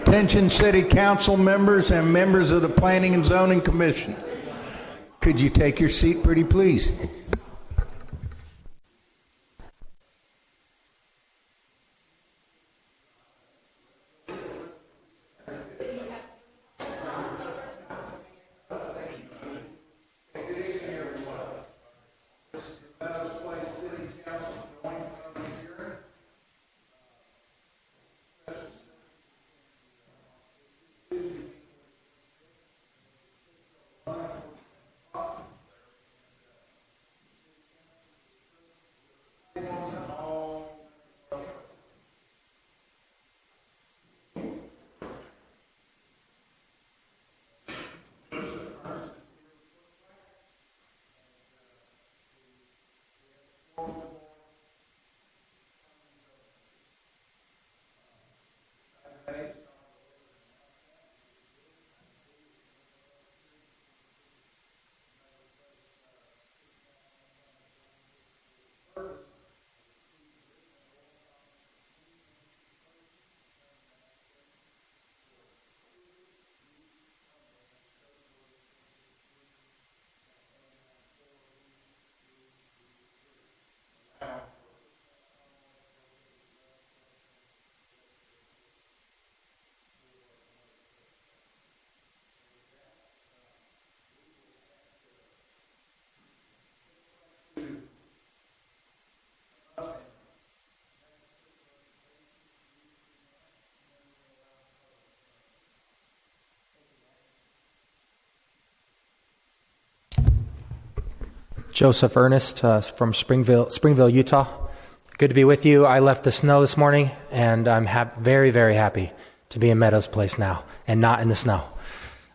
Attention City Council members and members of the Planning and Zoning Commission. Could you take your seat, pretty please? Joseph Ernest from Springville, Utah. Good to be with you. I left the snow this morning, and I'm very, very happy to be in Meadows Place now and not in the snow.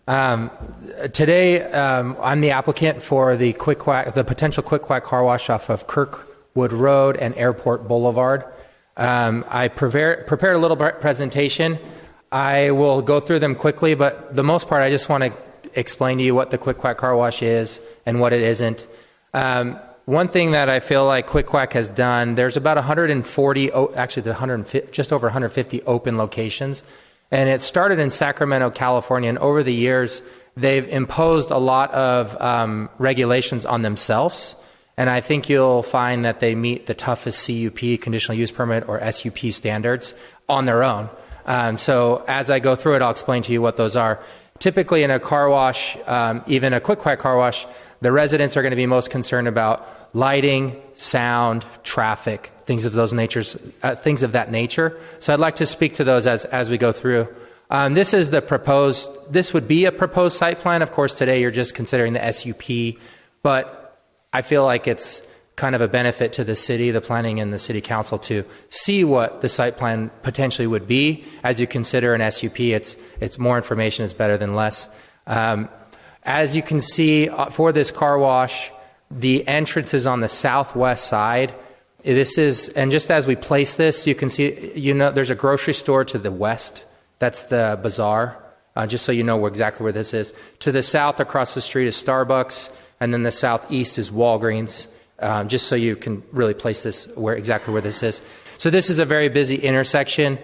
Today, I'm the applicant for the potential Quick Quack car wash off of Kirkwood Road and Airport Boulevard. I prepared a little presentation. I will go through them quickly, but the most part, I just want to explain to you what the Quick Quack car wash is and what it isn't. One thing that I feel like Quick Quack has done, there's about 140, just over 150 open locations, and it started in Sacramento, California, and over the years, they've imposed a lot of regulations on themselves, and I think you'll find that they meet the toughest CUP, conditional use permit, or SUP standards on their own. So as I go through it, I'll explain to you what those are. Typically in a car wash, even a Quick Quack car wash, the residents are going to be most concerned about lighting, sound, traffic, things of that nature. So I'd like to speak to those as we go through. This would be a proposed site plan. Of course, today you're just considering the SUP, but I feel like it's kind of a benefit to the city, the planning and the city council to see what the site plan potentially would be. As you consider an SUP, it's more information is better than less. As you can see for this car wash, the entrance is on the southwest side. And just as we place this, you can see, there's a grocery store to the west. That's the bazaar, just so you know exactly where this is. To the south across the street is Starbucks, and then the southeast is Walgreens, just so you can really place this exactly where this is. So this is a very busy intersection.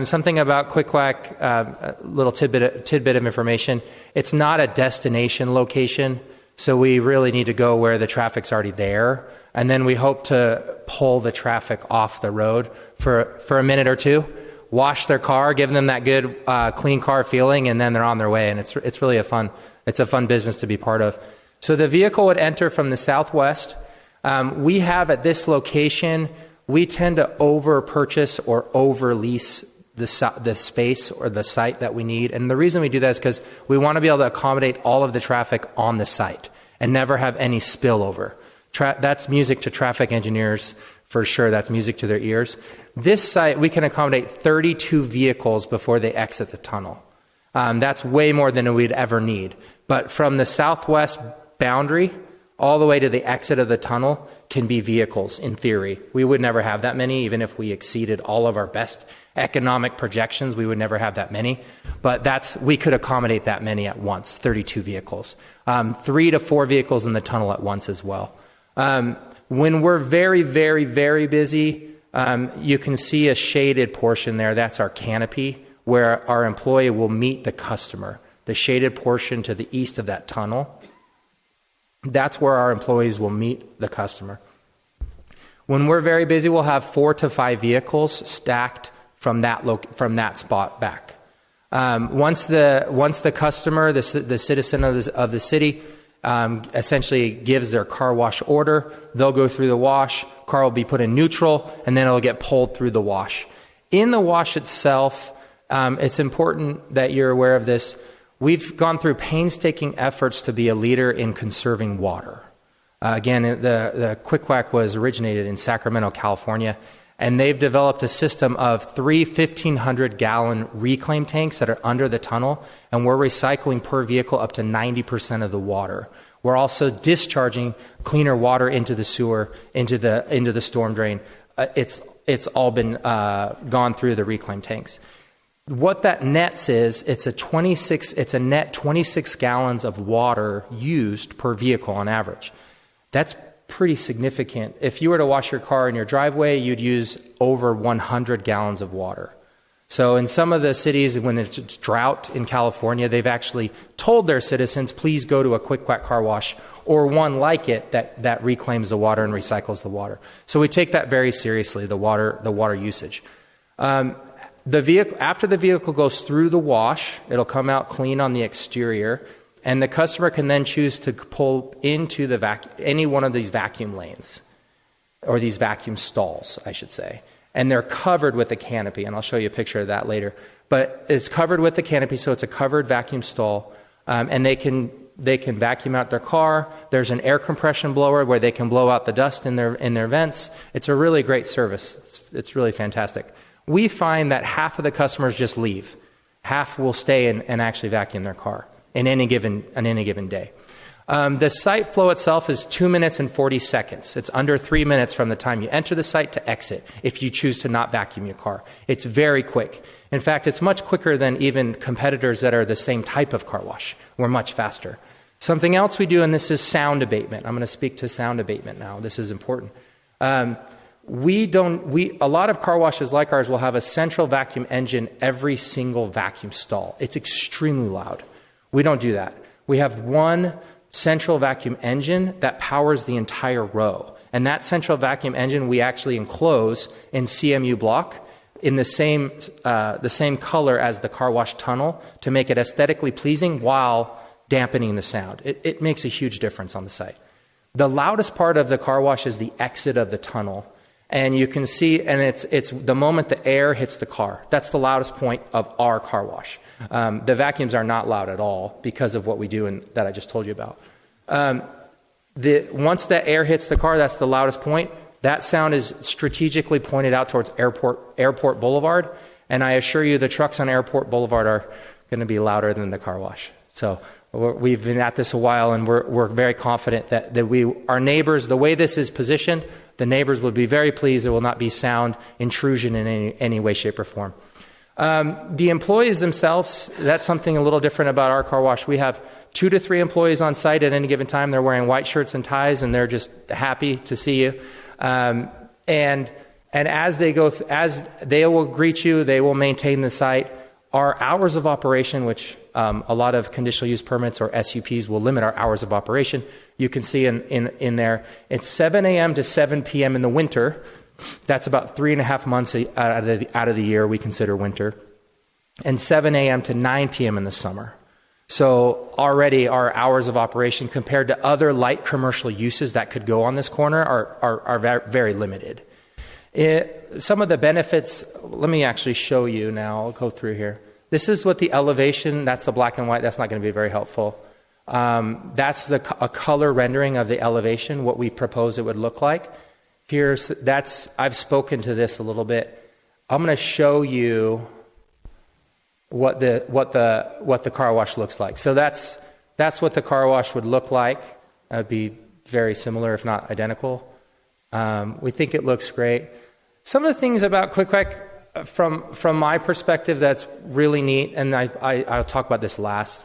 Something about Quick Quack, a little tidbit of information. It's not a destination location, so we really need to go where the traffic's already there, and then we hope to pull the traffic off the road for a minute or two, wash their car, give them that good clean car feeling, and then they're on their way. And it's really a fun business to be part of. So the vehicle would enter from the southwest. We have at this location, we tend to over-purchase or over-lease the space or the site that we need. And the reason we do that is because we want to be able to accommodate all of the traffic on the site and never have any spillover. That's music to traffic engineers for sure. That's music to their ears. This site, we can accommodate 32 vehicles before they exit the tunnel. That's way more than we'd ever need. But from the southwest boundary all the way to the exit of the tunnel can be vehicles, in theory. We would never have that many, even if we exceeded all of our best economic projections, we would never have that many. But we could accommodate that many at once, 32 vehicles. 3 to 4 vehicles in the tunnel at once as well. When we're very, very, very busy, you can see a shaded portion there. That's our canopy, where our employee will meet the customer, the shaded portion to the east of that tunnel. That's where our employees will meet the customer. When we're very busy, we'll have 4 to 5 vehicles stacked from that spot back. Once the customer, the citizen of the city, essentially gives their car wash order, they'll go through the wash. Car will be put in neutral, and then it'll get pulled through the wash. In the wash itself, it's important that you're aware of this. We've gone through painstaking efforts to be a leader in conserving water. Again, the Quick Quack was originated in Sacramento, California, and they've developed a system of 3 1,500-gallon reclaim tanks that are under the tunnel, and we're recycling per vehicle up to 90% of the water. We're also discharging cleaner water into the sewer, into the storm drain. It's all been gone through the reclaim tanks. What that nets is it's a net 26 gallons of water used per vehicle on average. That's pretty significant. If you were to wash your car in your driveway, you'd use over 100 gallons of water. So in some of the cities, when it's drought in California, they've actually told their citizens, please go to a Quick Quack car wash or one like it that reclaims the water and recycles the water. So we take that very seriously, the water usage. After the vehicle goes through the wash, it'll come out clean on the exterior, and the customer can then choose to pull into any one of these vacuum lanes, or these vacuum stalls, I should say. And they're covered with a canopy, and I'll show you a picture of that later. But it's covered with a canopy, so it's a covered vacuum stall, and they can vacuum out their car. There's an air compression blower where they can blow out the dust in their vents. It's a really great service. It's really fantastic. We find that half of the customers just leave. Half will stay and actually vacuum their car in any given day. The site flow itself is 2 minutes and 40 seconds. It's under 3 minutes from the time you enter the site to exit if you choose to not vacuum your car. It's very quick. In fact, it's much quicker than even competitors that are the same type of car wash. We're much faster. Something else we do, and this is sound abatement. I'm going to speak to sound abatement now. This is important. A lot of car washes like ours will have a central vacuum engine every single vacuum stall. It's extremely loud. We don't do that. We have one central vacuum engine that powers the entire row. And that central vacuum engine we actually enclose in CMU block in the same color as the car wash tunnel to make it aesthetically pleasing while dampening the sound. It makes a huge difference on the site. The loudest part of the car wash is the exit of the tunnel. And you can see, and it's the moment the air hits the car. That's the loudest point of our car wash. The vacuums are not loud at all because of what we do and that I just told you about. Once the air hits the car, that's the loudest point. That sound is strategically pointed out towards Airport Boulevard. And I assure you the trucks on Airport Boulevard are going to be louder than the car wash. So we've been at this a while, and we're very confident that our neighbors, the way this is positioned, the neighbors will be very pleased. There will not be sound intrusion in any way, shape, or form. The employees themselves, that's something a little different about our car wash. We have 2 to 3 employees on site at any given time. They're wearing white shirts and ties, and they're just happy to see you. And as they go, as they will greet you, they will maintain the site. Our hours of operation, which a lot of conditional use permits or SUPs will limit our hours of operation. You can see in there, it's 7 a.m. to 7 p.m. in the winter. That's about 3.5 months out of the year we consider winter. And 7 a.m. to 9 p.m. in the summer. So already our hours of operation compared to other light commercial uses that could go on this corner are very, very limited. Some of the benefits, let me actually show you now. I'll go through here. This is what the elevation, that's the black and white. That's not going to be very helpful. That's a color rendering of the elevation, what we propose it would look like. I've spoken to this a little bit. I'm going to show you what the car wash looks like. So that's what the car wash would look like. It would be very similar, if not identical. We think it looks great. Some of the things about Quick Quack, from my perspective, that's really neat, and I'll talk about this last.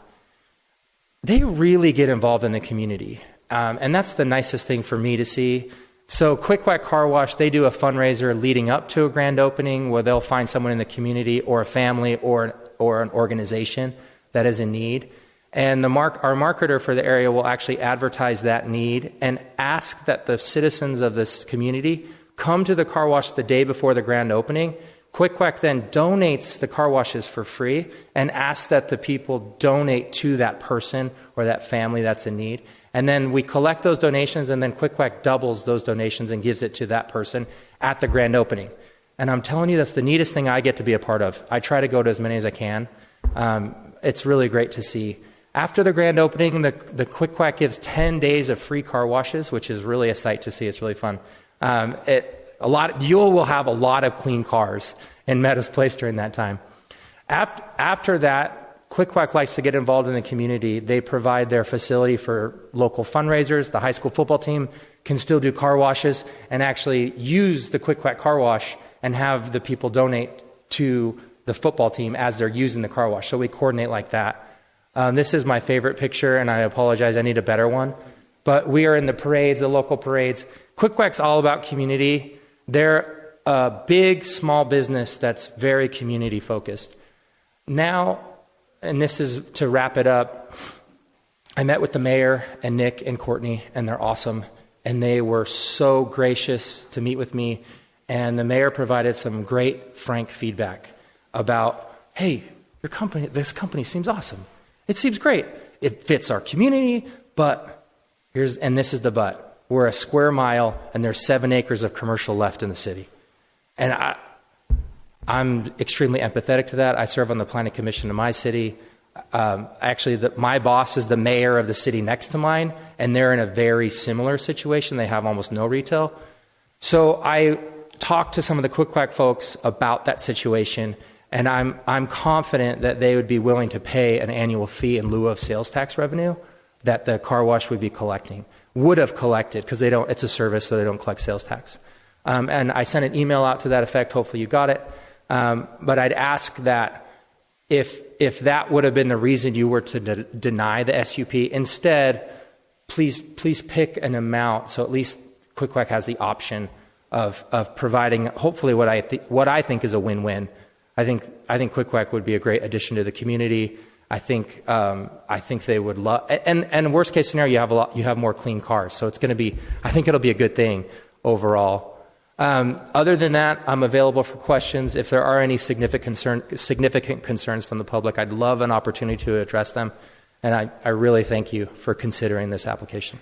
They really get involved in the community, and that's the nicest thing for me to see. So Quick Quack Car Wash, they do a fundraiser leading up to a grand opening where they'll find someone in the community or a family or an organization that is in need. And our marketer for the area will actually advertise that need and ask that the citizens of this community come to the car wash the day before the grand opening. Quick Quack then donates the car washes for free and asks that the people donate to that person or that family that's in need. And then we collect those donations, and then Quick Quack doubles those donations and gives it to that person at the grand opening. And I'm telling you, that's the neatest thing I get to be a part of. I try to go to as many as I can. It's really great to see. After the grand opening, the Quick Quack gives 10 days of free car washes, which is really a sight to see. It's really fun. You will have a lot of clean cars in Meadows Place during that time. After that, Quick Quack likes to get involved in the community. They provide their facility for local fundraisers. The high school football team can still do car washes and actually use the Quick Quack car wash and have the people donate to the football team as they're using the car wash. So we coordinate like that. This is my favorite picture, and I apologize, I need a better one. But we are in the parades, the local parades. Quick Quack's all about community. They're a big, small business that's very community focused. Now, and this is to wrap it up, I met with the mayor and Nick and Courtney, and they're awesome. And they were so gracious to meet with me. And the mayor provided some great, frank feedback about, hey, this company seems awesome. It seems great. It fits our community, but and this is the but. We're a square mile, and there's 7 acres of commercial left in the city. And I'm extremely empathetic to that. I serve on the planning commission in my city. My boss is the mayor of the city next to mine, and they're in a very similar situation. They have almost no retail. So I talked to some of the Quick Quack folks about that situation, and I'm confident that they would be willing to pay an annual fee in lieu of sales tax revenue that the car wash would have collected, because it's a service, so they don't collect sales tax. And I sent an email out to that effect. Hopefully you got it. But I'd ask that if that would have been the reason you were to deny the SUP, instead, please pick an amount so at least Quick Quack has the option of providing hopefully what I think is a win-win. I think Quick Quack would be a great addition to the community. I think they would love, and worst case scenario, you have more clean cars. So I think it'll be a good thing overall. Other than that, I'm available for questions. If there are any significant concerns from the public, I'd love an opportunity to address them. And I really thank you for considering this application.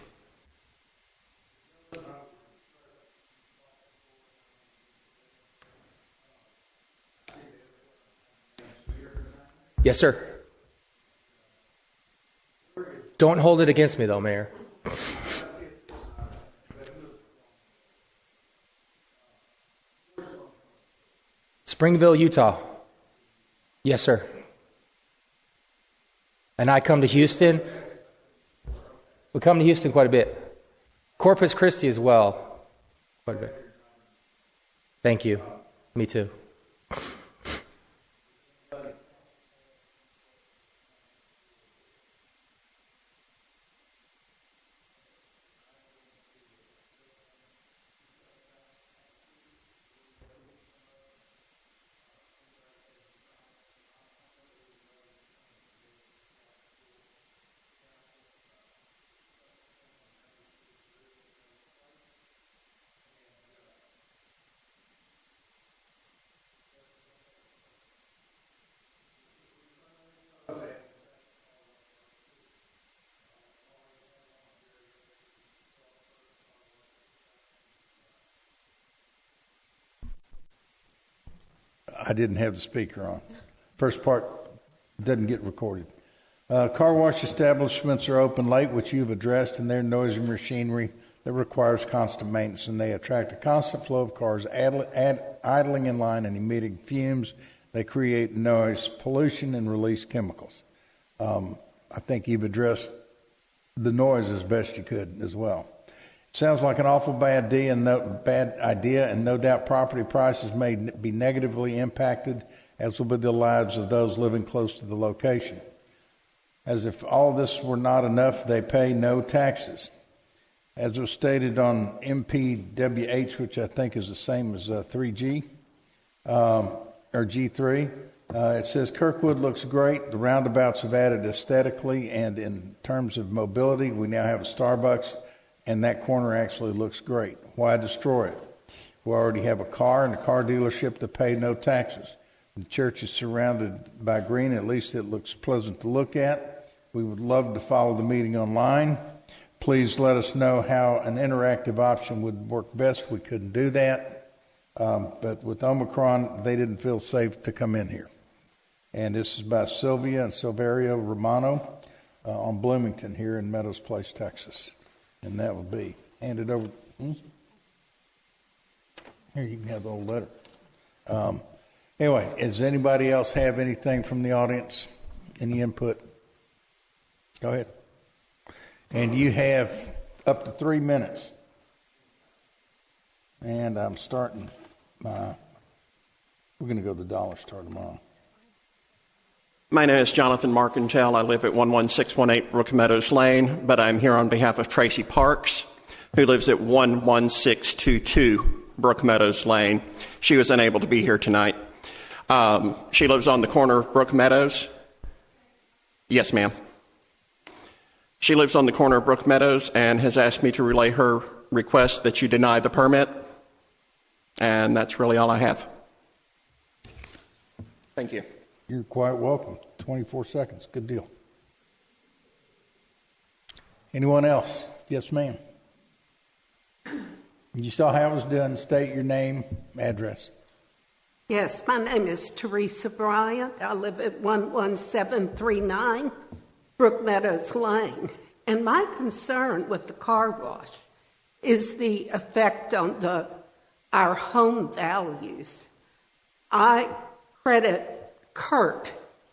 Yes, sir. Don't hold it against me, though, Mayor. Springville, Utah. Yes, sir. And I come to Houston. We come to Houston quite a bit. Corpus Christi as well. Quite a bit. Thank you. Me too. I didn't have the speaker on. First part doesn't get recorded. Car wash establishments are open late, which you've addressed, and they're noisy machinery that requires constant maintenance, and they attract a constant flow of cars idling in line and emitting fumes. They create noise pollution and release chemicals. I think you've addressed the noise as best you could as well. Sounds like an awful bad idea, and no doubt property prices may be negatively impacted, as will be the lives of those living close to the location. As if all this were not enough, they pay no taxes. As was stated on MPWH, which I think is the same as 3G, or G3, it says Kirkwood looks great. The roundabouts have added aesthetically, and in terms of mobility, we now have a Starbucks, and that corner actually looks great. Why destroy it? We already have a car and a car dealership that pay no taxes. The church is surrounded by green. At least it looks pleasant to look at. We would love to follow the meeting online. Please let us know how an interactive option would work best. We couldn't do that. But with Omicron, they didn't feel safe to come in here. And this is by Sylvia and Silverio Romano on Bloomington here in Meadows Place, Texas. And that will be handed over. Here, you can have the old letter. Anyway, does anybody else have anything from the audience? Any input? Go ahead. And you have up to 3 minutes. And I'm starting we're going to go to the dollar store tomorrow. My name is Jonathan Markintel. I live at 11618 Brook Meadows Lane, but I'm here on behalf of Tracy Parks, who lives at 11622 Brook Meadows Lane. She was unable to be here tonight. She lives on the corner of Brook Meadows. Yes, ma'am. She lives on the corner of Brook Meadows and has asked me to relay her request that you deny the permit. And that's really all I have. Thank you. You're quite welcome. 24 seconds. Good deal. Anyone else? Yes, ma'am. You saw how it was done. State your name, address. Yes, my name is Teresa Bryant. I live at 11739 Brook Meadows Lane. And my concern with the car wash is the effect on our home values. I credit Kurt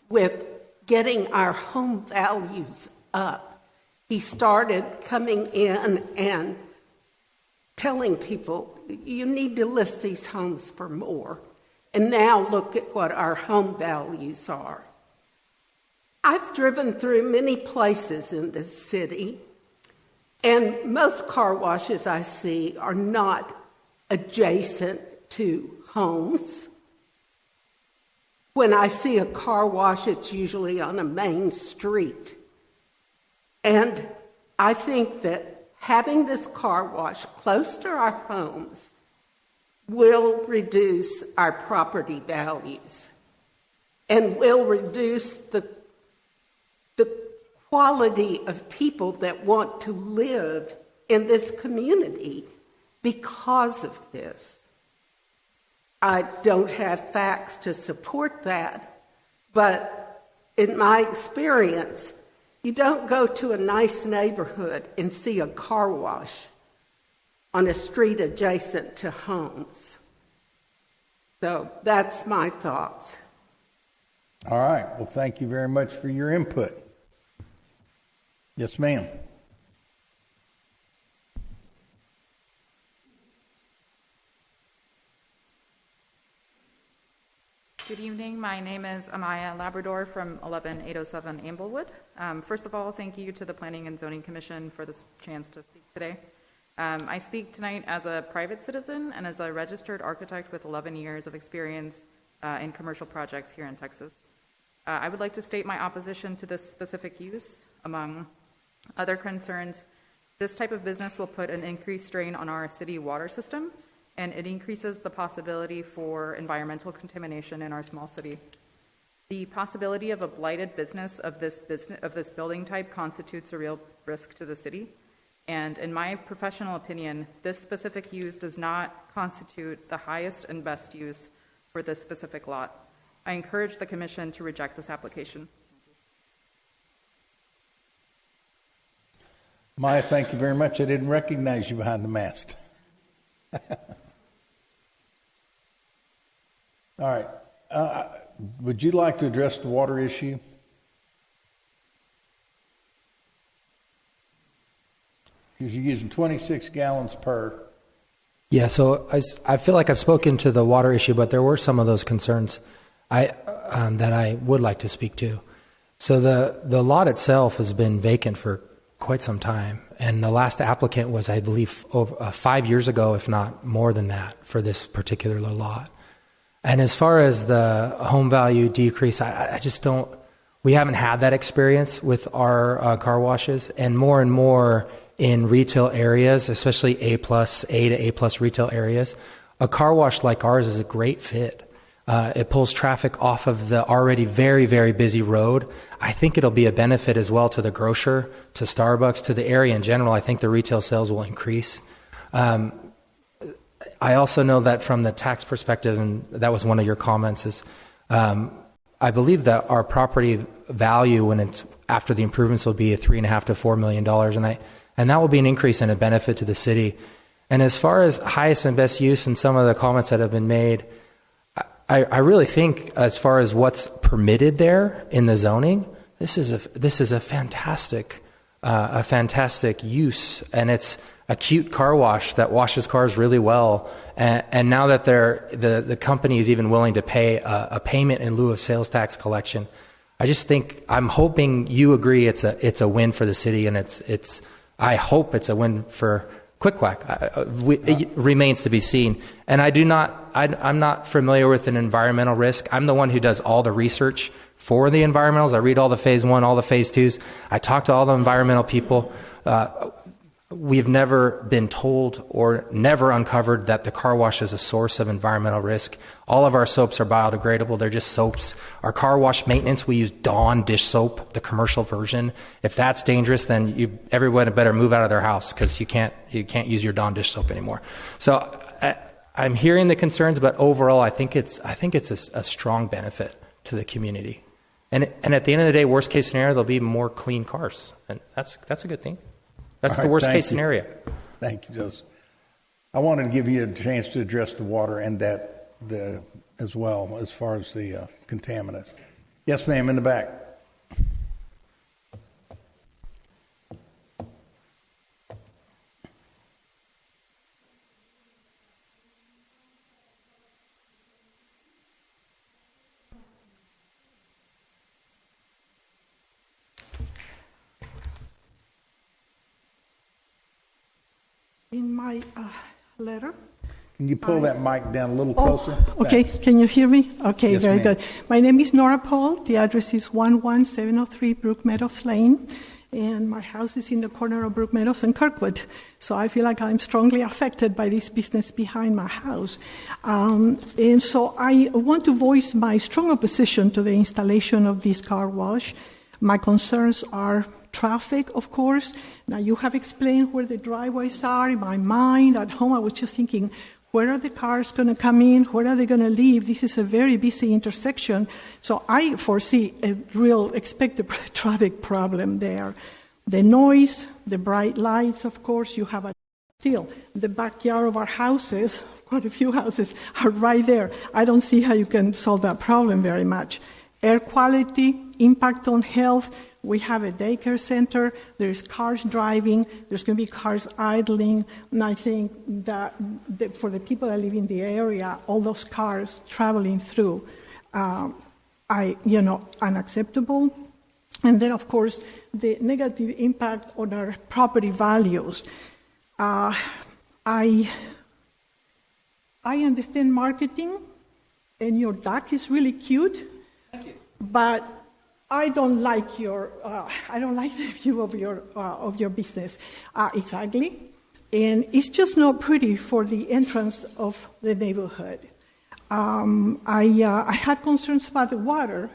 with getting our home values up. He started coming in and telling people, you need to list these homes for more. And now look at what our home values are. I've driven through many places in this city, and most car washes I see are not adjacent to homes. When I see a car wash, it's usually on a main street. And I think that having this car wash close to our homes will reduce our property values and will reduce the quality of people that want to live in this community because of this. I don't have facts to support that, but in my experience, you don't go to a nice neighborhood and see a car wash on a street adjacent to homes. So that's my thoughts. All right. Well, thank you very much for your input. Yes, ma'am. Good evening. My name is Amaya Labrador from 11807 Amblewood. First of all, thank you to the Planning and Zoning Commission for this chance to speak today. I speak tonight as a private citizen and as a registered architect with 11 years of experience in commercial projects here in Texas. I would like to state my opposition to this specific use. Among other concerns, this type of business will put an increased strain on our city water system, and it increases the possibility for environmental contamination in our small city. The possibility of a blighted business of this building type constitutes a real risk to the city. And in my professional opinion, this specific use does not constitute the highest and best use for this specific lot. I encourage the Commission to reject this application. Maya, thank you very much. I didn't recognize you behind the mask. All right. Would you like to address the water issue? Because you're using 26 gallons per. Yeah, so I feel like I've spoken to the water issue, but there were some of those concerns that I would like to speak to. So the lot itself has been vacant for quite some time, And the last applicant was, I believe, over 5 years ago, if not more than that, for this particular lot. And as far as the home value decrease, I just don't, we haven't had that experience with our car washes, and more in retail areas, especially A to A plus retail areas, a car wash like ours is a great fit. It pulls traffic off of the already very, very busy road. I think it'll be a benefit as well to the grocer, to Starbucks, to the area in general. I think the retail sales will increase. I also know that from the tax perspective, and that was one of your comments, is I believe that our property value when it's after the improvements will be $3.5 to $4 million, and that will be an increase and a benefit to the city. And as far as highest and best use and some of the comments that have been made, I really think as far as what's permitted there in the zoning, this is a fantastic use, and it's a cute car wash that washes cars really well. And now that the company is even willing to pay a payment in lieu of sales tax collection, I'm hoping you agree it's a win for the city, and I hope it's a win for Quick Quack. It remains to be seen. And I'm not familiar with an environmental risk. I'm the one who does all the research for the environmentals. I read all the phase 1, all the phase 2s. I talk to all the environmental people. We've never been told or never uncovered that the car wash is a source of environmental risk. All of our soaps are biodegradable. They're just soaps. Our car wash maintenance, we use Dawn dish soap, the commercial version. If that's dangerous, then everyone better move out of their house, because you can't use your Dawn dish soap anymore. So I'm hearing the concerns, but overall, I think it's a strong benefit to the community. And at the end of the day, worst case scenario, there'll be more clean cars, and that's a good thing. That's the worst case scenario. Thank you, Joseph. I wanted to give you a chance to address the water and as well as far as the contaminants. Yes, ma'am, in the back. In my letter. Can you pull that mic down a little closer? Okay. Thanks. Can you hear me? Okay, Yes, very ma'am. good. My name is Nora Paul. The address is 11703 Brook Meadows Lane, and my house is in the corner of Brook Meadows and Kirkwood. So I feel like I'm strongly affected by this business behind my house. And so I want to voice my strong opposition to the installation of this car wash. My concerns are traffic, of course. Now, you have explained where the driveways are. In my mind, at home, I was just thinking, where are the cars going to come in? Where are they going to leave? This is a very busy intersection. So I foresee a real expected traffic problem there. The noise, the bright lights, of course, you have still the backyard of our houses, quite a few houses, are right there. I don't see how you can solve that problem very much. Air quality, impact on health. We have a daycare center. There's cars driving. There's going to be cars idling. And I think that for the people that live in the area, all those cars traveling through, unacceptable. And then, of course, the negative impact on our property values. I understand marketing, and your duck is really cute. Thank you. But I don't like the view of your business. It's ugly, and it's just not pretty for the entrance of the neighborhood. I had concerns about the water,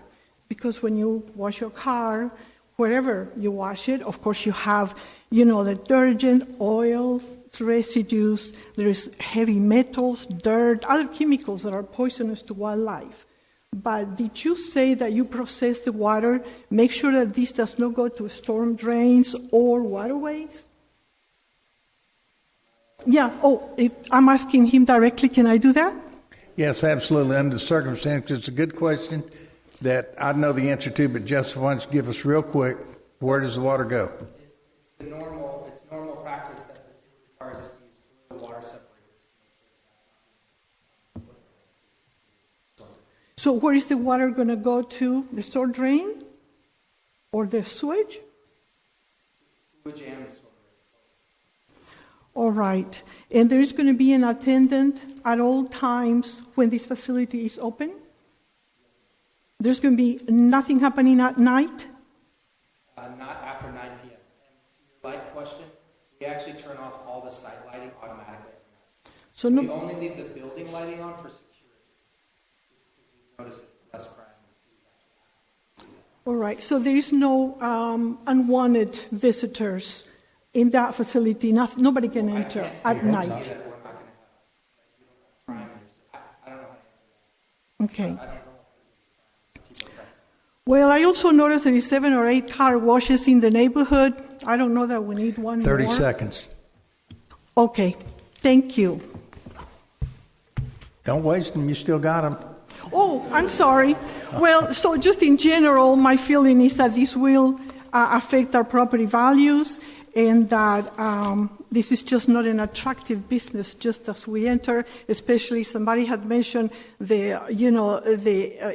because when you wash your car, wherever you wash it, of course you have, detergent, oil, residues. There is heavy metals, dirt, other chemicals that are poisonous to wildlife. But did you say that you process the water, make sure that this does not go to storm drains or waterways? Yeah, I'm asking him directly. Can I do that? Yes, absolutely. Under the circumstances, it's a good question that I know the answer to, but Joseph, why don't you give us real quick, where does the water go? It's normal practice that the city requires us to use the water separator. So where is the water going to go to? The storm drain or the sewage? Sewage and storm. All right. And there is going to be an attendant at all times when this facility is open? There's going to be nothing happening at night? Not after 9 p.m. And to your light question, we actually turn off all the site lighting automatically. So We no, only leave the building lighting on for security. We notice it's less crime in the city. all right. So there is no unwanted visitors in that facility. Nobody can enter at night. That we're not going to have crime. I don't know how to answer that. Okay. Well, I also noticed there is 7 or 8 car washes in the neighborhood. I don't know that we need one 30 more. seconds. Okay. Thank you. Don't waste them. You still got them. Oh, I'm sorry. Well, so just in general, my feeling is that this will affect our property values, and that this is just not an attractive business just as we enter. Especially, somebody had mentioned the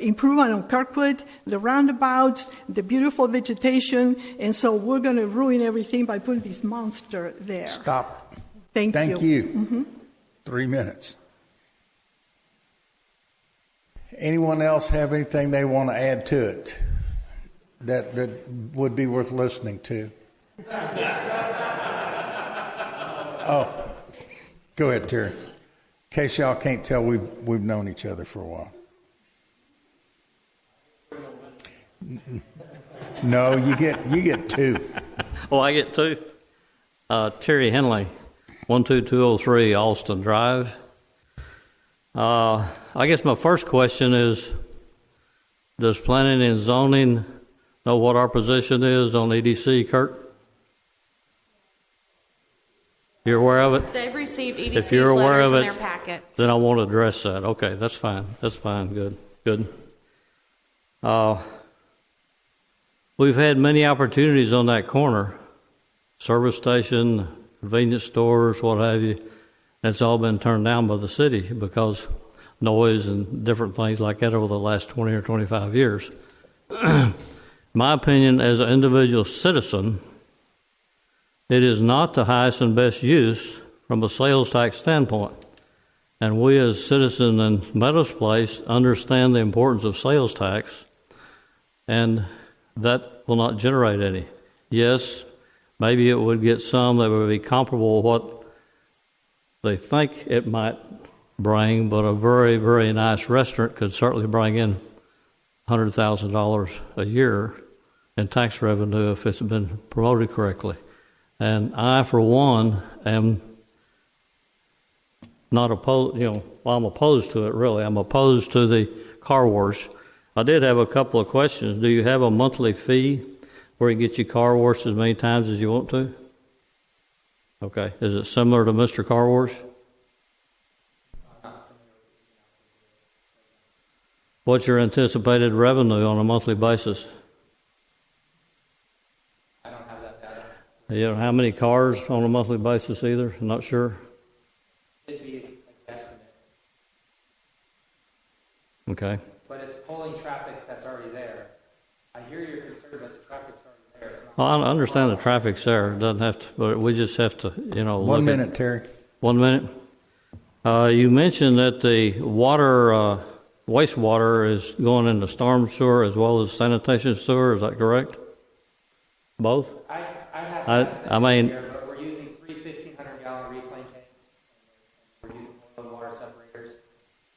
improvement on Kirkwood, the roundabouts, the beautiful vegetation, and so we're going to ruin everything by putting this monster there. Stop. Thank you. Thank you. 3 minutes. Anyone else have anything they want to add to it that would be worth listening to? Oh, go ahead, Terry. In case y'all can't tell, we've known each other for a while. No, you get 2. Oh, I get 2. Terry Henley, 12203 Alston Drive. I guess my first question is, does planning and zoning know what our position is on EDC, Kurt? You're aware of it? They've received If EDC's you're aware letters of in it, their packets. then I want to address that. Okay, that's fine. That's fine. Good. We've had many opportunities on that corner, service station, convenience stores, what have you. That's all been turned down by the city because noise and different things like that over the last 20 or 25 years. My opinion as an individual citizen, it is not the highest and best use from a sales tax standpoint. And we as citizens in Meadows Place understand the importance of sales tax, and that will not generate any. Yes, maybe it would get some that would be comparable to what they think it might bring, but a very, very nice restaurant could certainly bring in $100,000 a year in tax revenue if it's been promoted correctly. And I, for one, am not opposed, I'm opposed to it, really. I'm opposed to the car wash. I did have a couple of questions. Do you have a monthly fee where you get your car washed as many times as you want to? Okay. Is it similar to Mr. Car Wash? What's your anticipated revenue on a monthly basis? I don't have that data. You don't know how many cars on a monthly basis either? I'm not sure. It'd be an estimate. Okay. But it's pulling traffic that's already there. I hear your concern, but the traffic's already there. It's not Well, I understand the traffic's there. It doesn't have to, but we just have to, look 1 minute, Terry. 1 minute. You mentioned that the wastewater is going into storm sewer as well as sanitation sewer. Is that correct? Both? I have I estimate mean- here, but we're using 3 1,500-gallon reclaim tanks. And we're using oil and water separators.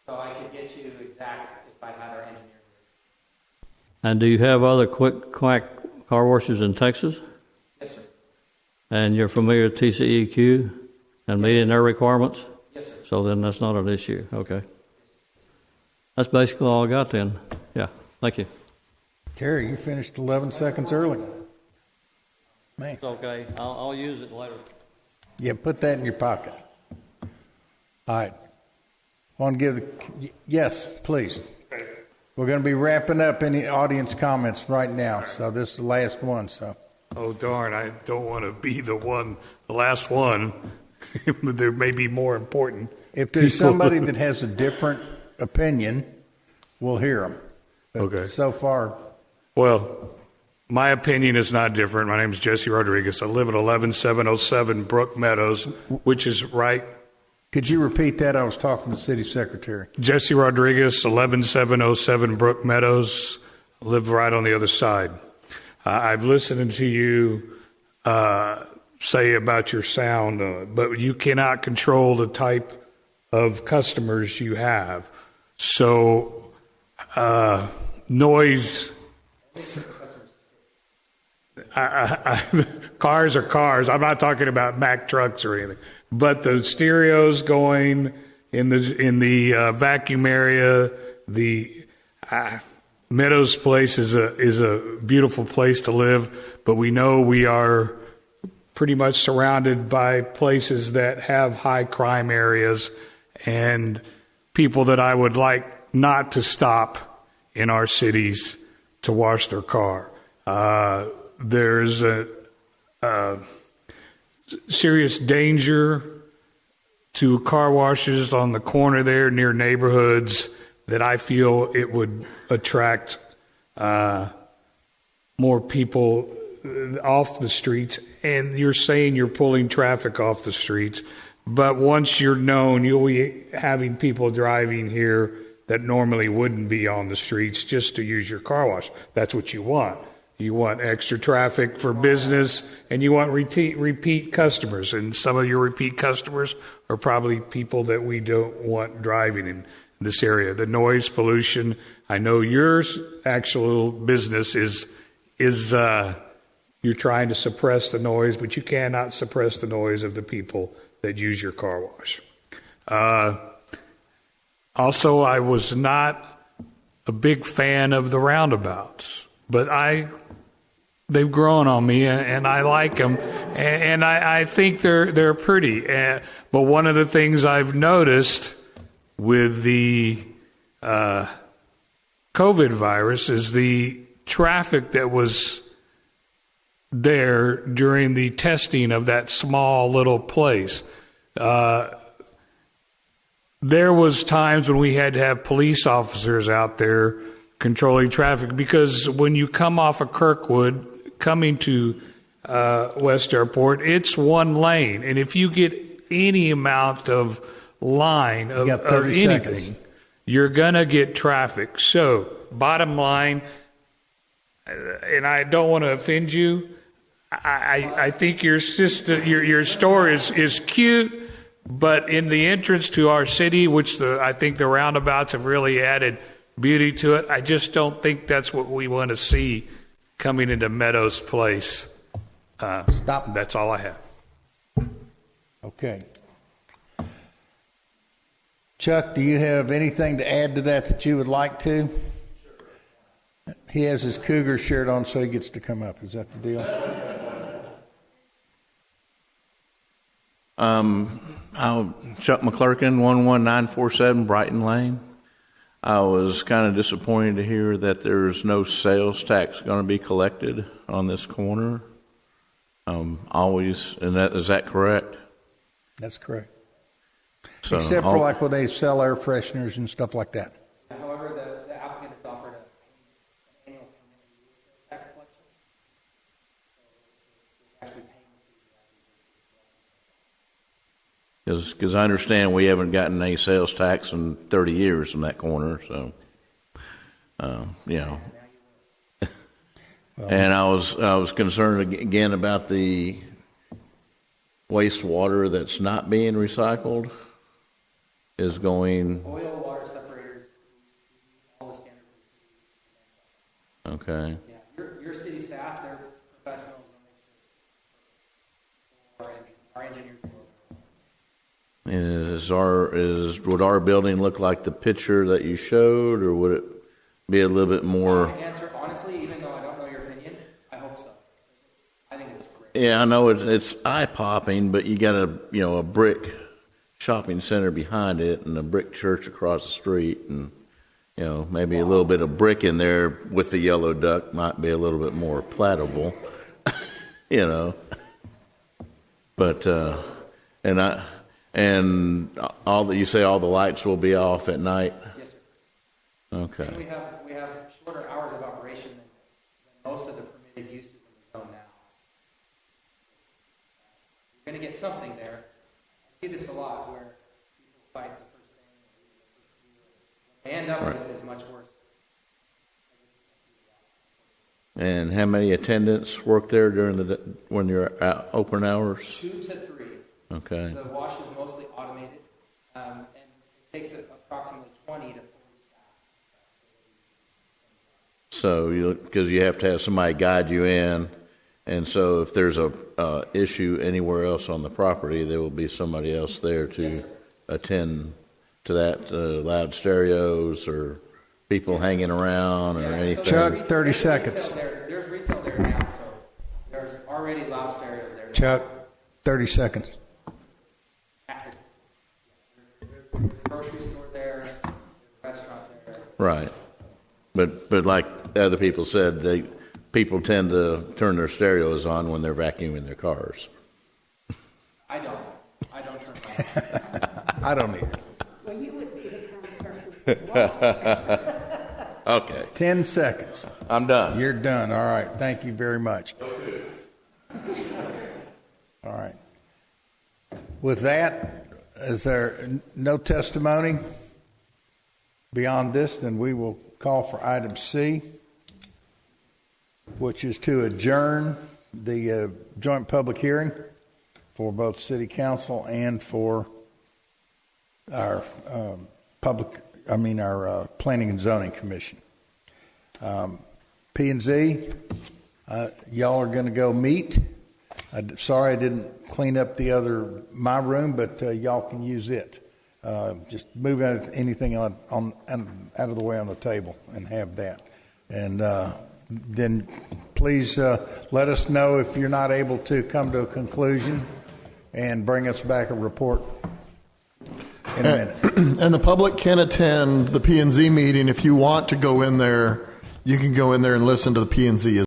So I could get you exact if I had our engineer here. And do you have other quick quack car washes in Texas? Yes, sir. And you're familiar with TCEQ and meeting their requirements? Yes, sir. So then that's not an issue. Okay. That's basically all I got then. Yeah. Thank you. Terry, you finished 11 seconds early. Man. It's okay. I'll use it later. Yeah, put that in your pocket. All right. Want to give yes, please. We're going to be wrapping up any audience comments right now, so this is the last one. So. Oh, darn, I don't want to be the last one, but there may be more important. If there's somebody that has a different opinion, we'll hear them. But Okay. so far, Well, My opinion is not different. My name is Jesse Rodriguez. I live at 11707 Brook Meadows, which is right. Could you repeat that? I was talking to the city secretary. Jesse Rodriguez, 11707 Brook Meadows. I live right on the other side. I've listened to you say about your sound, but you cannot control the type of customers you have. So, noise. Cars are cars. I'm not talking about Mack trucks or anything, but the stereos going in the vacuum area. The Meadows Place is a beautiful place to live, but we know we are pretty much surrounded by places that have high crime areas and people that I would like not to stop in our cities to wash their car. There's a serious danger to car washes on the corner there near neighborhoods that I feel it would attract more people off the streets. And you're saying you're pulling traffic off the streets, but once you're known, you'll be having people driving here that normally wouldn't be on the streets just to use your car wash. That's what you want. You want extra traffic for business, and you want repeat customers. And some of your repeat customers are probably people that we don't want driving in this area. The noise pollution, I know your actual business is you're trying to suppress the noise, but you cannot suppress the noise of the people that use your car wash. Also, I was not a big fan of the roundabouts, but they've grown on me, and I like them, and I think they're pretty. But one of the things I've noticed with the COVID virus is the traffic that was there during the testing of that small little place. There was times when we had to have police officers out there controlling traffic, because when you come off of Kirkwood coming to West Airport, it's one lane, and if you get any amount of line of anything, seconds. You're gonna get traffic. So bottom line, and I don't want to offend you, I think your store is cute, but in the entrance to our city, which I think the roundabouts have really added beauty to it, I just don't think that's what we want to see coming into Meadows Place. Stop. That's all I have. Okay. Chuck, do you have anything to add to that you would like to? He has his Cougar shirt on, so he gets to come up. Is that the deal? Chuck McClurkin, 11947 Brighton Lane. I was kind of disappointed to hear that there's no sales tax going to be collected on this corner. Is that correct? That's correct. So except for like when they sell air fresheners and stuff like that. However, the applicant has offered an annual tax collection. Because I understand we haven't gotten any sales tax in 30 years from that corner, so And I was concerned again about the wastewater that's not being recycled is going. Oil, water separators, all the standards. Okay. Yeah, your city staff, they're professionals. Our engineers. Would our building look like the picture that you showed, or would it be a little bit more? Answer honestly, even though I don't know your opinion, I hope so. I think it's great. Yeah, I know it's eye popping, but you got a brick shopping center behind it and a brick church across the street, and maybe a little bit of brick in there with the yellow duck might be a little bit more palatable, But and you say all the lights will be off at night? Yes, sir. Okay. And we have shorter hours of operation than most of the permitted permitted uses in the zone now. You're going to get something there. I see this a lot where people fight the first thing. What they end up with is much worse. And how many attendants work there during when you're out, open hours? 2 to 3. Okay. The wash is mostly automated, and it takes approximately 20 to 40 staff. So because you have to have somebody guide you in, and so if there's a issue anywhere else on the property, there will be somebody else there to attend to that, loud stereos or people hanging around or anything. Chuck, 30 seconds. There's retail there now, so there's already loud stereos there. Chuck, 30 seconds. There's a grocery store there, there's a restaurant there. Right. But like other people said, people tend to turn their stereos on when they're vacuuming their cars. I don't turn mine on. I don't either. Well, you would be the kind of person. Okay. 10 seconds. I'm done. You're done. All right. Thank you very much. All right. With that, is there no testimony beyond this? Then we will call for item C, which is to adjourn the joint public hearing for both City Council and for our our Planning and Zoning Commission. P&Z, y'all are going to go meet. Sorry I didn't clean up my room, but y'all can use it. Just move anything out of the way on the table and have that. And then please let us know if you're not able to come to a conclusion and bring us back a report in a minute. And the public can attend the P&Z meeting. If you want to go in there, you can go in there and listen to the P&Z